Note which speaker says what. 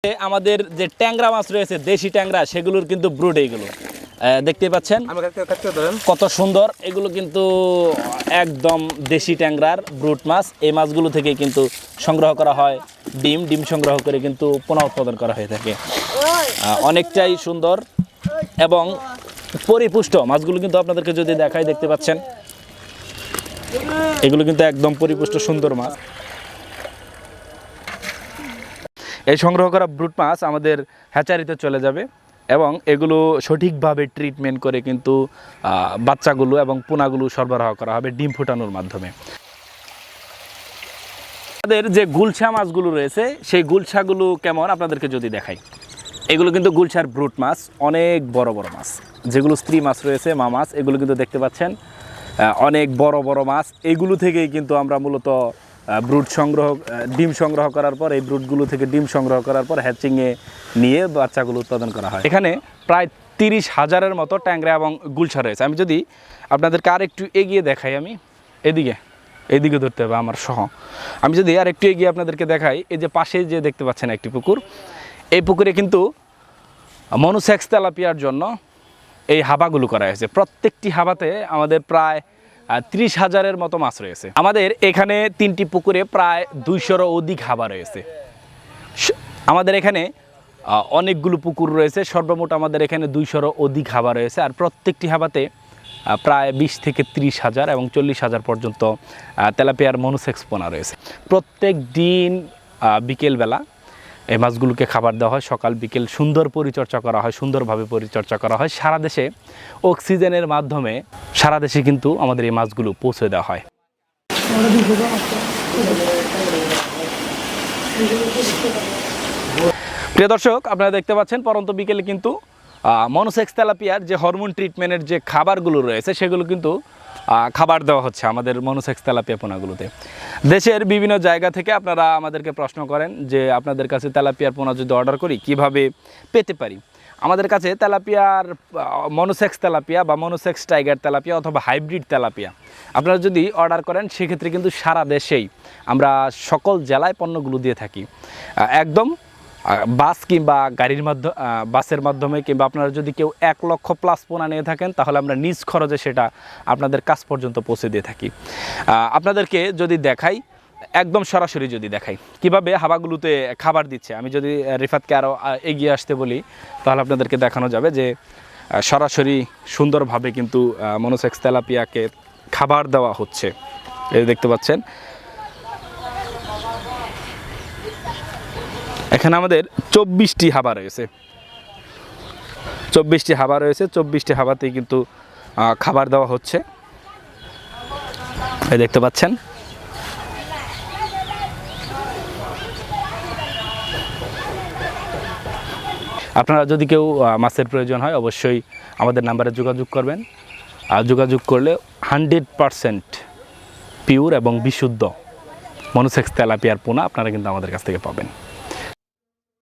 Speaker 1: আমাদের যে ট্যাংরা মাছ রয়েছে দেশি ট্যাংরা সেগুলোর কিন্তু ব্রুড এইগুলো দেখতে পাচ্ছেন কত সুন্দর। এগুলো কিন্তু একদম দেশি ট্যাংরার ব্রুড মাছ। এই মাছগুলো থেকে কিন্তু সংগ্রহ করা হয় ডিম সংগ্রহ করে কিন্তু পুনঃ উৎপাদন করা হয়ে থাকে। অনেকটাই সুন্দর এবং পরিপুষ্ট মাছগুলো কিন্তু আপনাদেরকে যদি দেখাই দেখতে পাচ্ছেন এগুলো কিন্তু একদম পরিপুষ্ট সুন্দর মাছ। এই সংগ্রহ করা ব্রুড মাছ আমাদের হ্যাচারিতে চলে যাবে এবং এগুলো সঠিকভাবে ট্রিটমেন্ট করে কিন্তু বাচ্চাগুলো এবং পোনাগুলো সরবরাহ করা হবে ডিম ফোটানোর মাধ্যমে। আমাদের যে গুলশা মাছগুলো রয়েছে সেই গুলশাগুলো কেমন আপনাদেরকে যদি দেখাই, এগুলো কিন্তু গুলশার ব্রুড মাছ, অনেক বড় বড় মাছ। যেগুলো স্ত্রী মাছ রয়েছে মা মাছ, এগুলো কিন্তু দেখতে পাচ্ছেন অনেক বড় বড় মাছ। এগুলো থেকেই কিন্তু আমরা মূলত ডিম সংগ্রহ করার পর এই ব্রুডগুলো থেকে ডিম সংগ্রহ করার পর হ্যাচিংয়ে নিয়ে বাচ্চাগুলো উৎপাদন করা হয়। এখানে প্রায় 30,000-এর মতো ট্যাংরা এবং গুলশা রয়েছে। আমি যদি আপনাদেরকে আর একটু এগিয়ে দেখাই, আমি এইদিকে ধরতে হবে আমার সহ। আমি যদি আর একটু এগিয়ে আপনাদেরকে দেখাই, এই যে পাশে যে দেখতে পাচ্ছেন একটি পুকুর, এই পুকুরে কিন্তু মনোসেক্স তেলাপিয়ার জন্য এই হাবাগুলো করা হয়েছে। প্রত্যেকটি হাবাতে আমাদের প্রায় 30,000-এর মতো মাছ রয়েছে। আমাদের এখানে 3টি পুকুরে প্রায় 200-এরও অধিক হাবা রয়েছে। আমাদের এখানে অনেকগুলো পুকুর রয়েছে, সর্বমোট আমাদের এখানে 200-এরও অধিক হাবা রয়েছে। আর প্রত্যেকটি হাবাতে প্রায় 20 থেকে 30,000 এবং 40,000 পর্যন্ত তেলাপিয়ার মনোসেক্স পোনা রয়েছে। প্রত্যেক দিন বিকেলবেলা এই মাছগুলোকে খাবার দেওয়া হয়, সকাল বিকেল সুন্দর পরিচর্যা করা হয়, সুন্দরভাবে পরিচর্যা করা হয়। সারা দেশে অক্সিজেনের মাধ্যমে সারা দেশে কিন্তু আমাদের এই মাছগুলো পৌঁছে দেওয়া হয়। প্রিয় দর্শক, আপনারা দেখতে পাচ্ছেন পরন্ত বিকেলে কিন্তু মনোসেক্স তেলাপিয়ার যে হরমোন ট্রিটমেন্টের যে খাবারগুলো রয়েছে সেগুলো কিন্তু খাবার দেওয়া হচ্ছে আমাদের মনোসেক্স তেলাপিয়া পোনাগুলোতে। দেশের বিভিন্ন জায়গা থেকে আপনারা আমাদেরকে প্রশ্ন করেন যে আপনাদের কাছে তেলাপিয়ার পোনা যদি অর্ডার করি কিভাবে পেতে পারি। আমাদের কাছে তেলাপিয়ার মনোসেক্স তেলাপিয়া বা মনোসেক্স টাইগার তেলাপিয়া অথবা হাইব্রিড তেলাপিয়া আপনারা যদি অর্ডার করেন সেক্ষেত্রে কিন্তু সারা দেশেই আমরা সকল জেলায় পণ্যগুলো দিয়ে থাকি। একদম বাস কিংবা বাসের মাধ্যমে কিংবা আপনারা যদি কেউ 1 লক্ষ প্লাস পোনা নিয়ে থাকেন তাহলে আমরা নিজ খরচে সেটা আপনাদের কাছ পর্যন্ত পৌঁছে দিয়ে থাকি। আপনাদেরকে যদি দেখাই, একদম সরাসরি যদি দেখাই কিভাবে হাবাগুলোতে খাবার দিচ্ছে, আমি যদি রিফাতকে আরও এগিয়ে আসতে বলি তাহলে আপনাদেরকে দেখানো যাবে যে সরাসরি সুন্দরভাবে কিন্তু মনোসেক্স তেলাপিয়াকে খাবার দেওয়া হচ্ছে। এই দেখতে পাচ্ছেন এখানে আমাদের 24টি হাবা রয়েছে। 24টি হাবাতেই কিন্তু খাবার দেওয়া হচ্ছে। এই দেখতে পাচ্ছেন আপনারা যদি কেউ মাছের প্রয়োজন হয় অবশ্যই আমাদের নাম্বারে যোগাযোগ করবেন। আর যোগাযোগ করলে 100% পিওর এবং বিশুদ্ধ মনোসেক্স তেলাপিয়ার পোনা আপনারা কিন্তু আমাদের কাছ থেকে পাবেন।